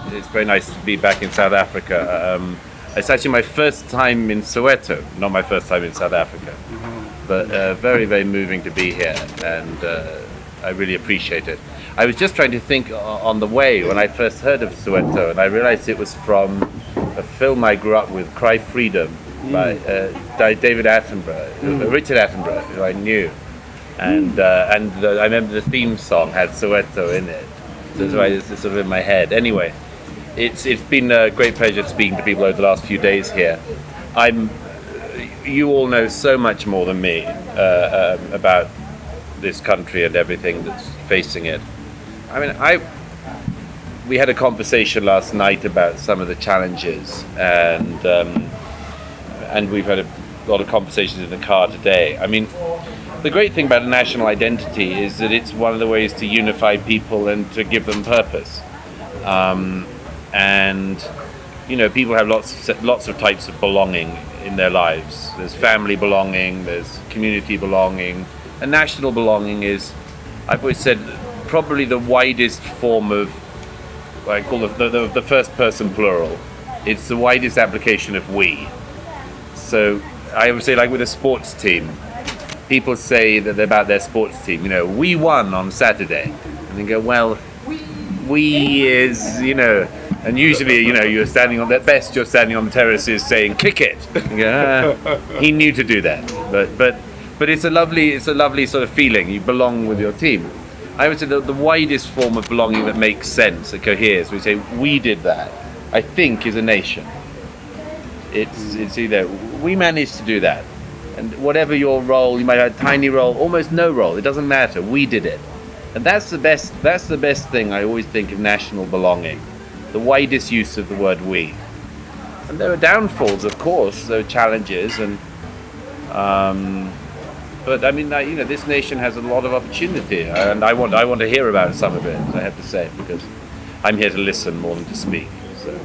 It's very nice to be back in South Africa. It's actually my first time in Soweto, not my first time in South Africa, but very, very moving to be here, and I really appreciate it. I was just trying to think on the way when I first heard of Soweto, and I realized it was from a film I grew up with, Cry Freedom, by David Attenborough, Richard Attenborough, who I knew, and I remember the theme song had Soweto in it, so that's why it's sort of in my head. Anyway. It's been a great pleasure speaking to people over the last few days here. You all know so much more than me about this country and everything that's facing it. I mean, we had a conversation last night about some of the challenges, and we've had a lot of conversations in the car today. I mean, the great thing about a national identity is that it's one of the ways to unify people and to give them purpose. And you know, people have lots of types of belonging in their lives. There's family belonging, there's community belonging, and national belonging is, I've always said, probably the widest form of what I call the first person plural. It's the widest application of we. So I would say, like with a sports team, people say that they're about their sports team. You know, we won on Saturday, and they go, well, we is, you know. And usually, you know, you're standing on, at best, you're standing on the terraces saying, kick it. You go, he knew to do that. But it's a lovely sort of feeling. You belong with your team. I would say the widest form of belonging that makes sense, that coheres, we say, we did that, I think, is a nation. It's either, we managed to do that. And whatever your role, you might have a tiny role, almost no role, it doesn't matter, we did it. And that's the best thing I always think of national belonging. The widest use of the word we. And there are downfalls, of course, there are challenges, and but I mean, you know, this nation has a lot of opportunity, and I want to hear about some of it, I have to say, because I'm here to listen more than to speak. So.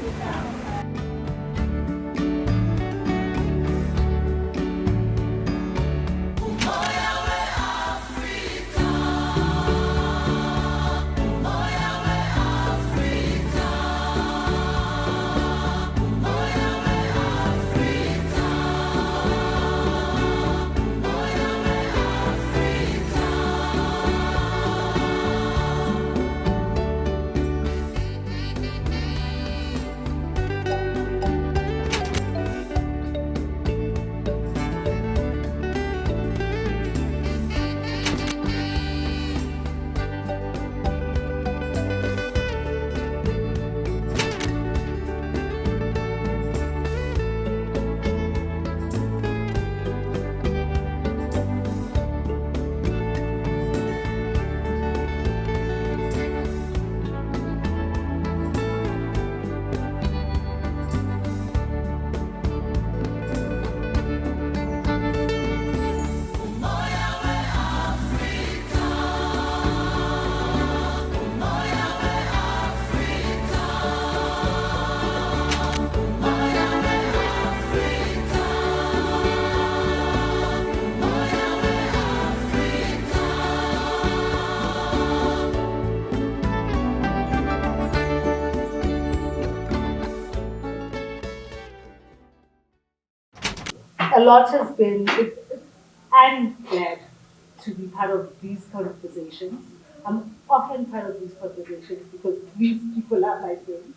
A lot has been, I'm glad to be part of these conversations. I'm often part of these conversations because these people are my friends.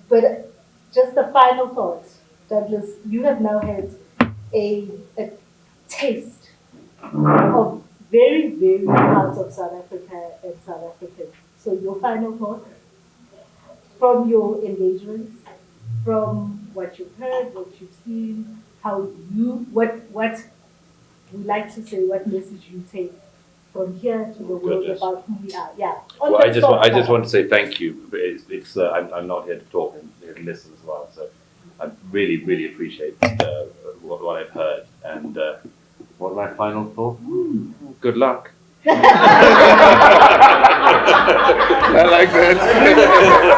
But just a final thought, Douglas, you have now had a taste of very, very parts of South Africa and South Africans. So your final thought from your engagements, from what you've heard, what you've seen, how you, what we like to say, what message you take from here to the world about who we are. Yeah. Well, I just want to say thank you. I'm not here to talk, I'm here to listen as well. So I really, really appreciate what I've heard. And what my final thought? Good luck. I like that.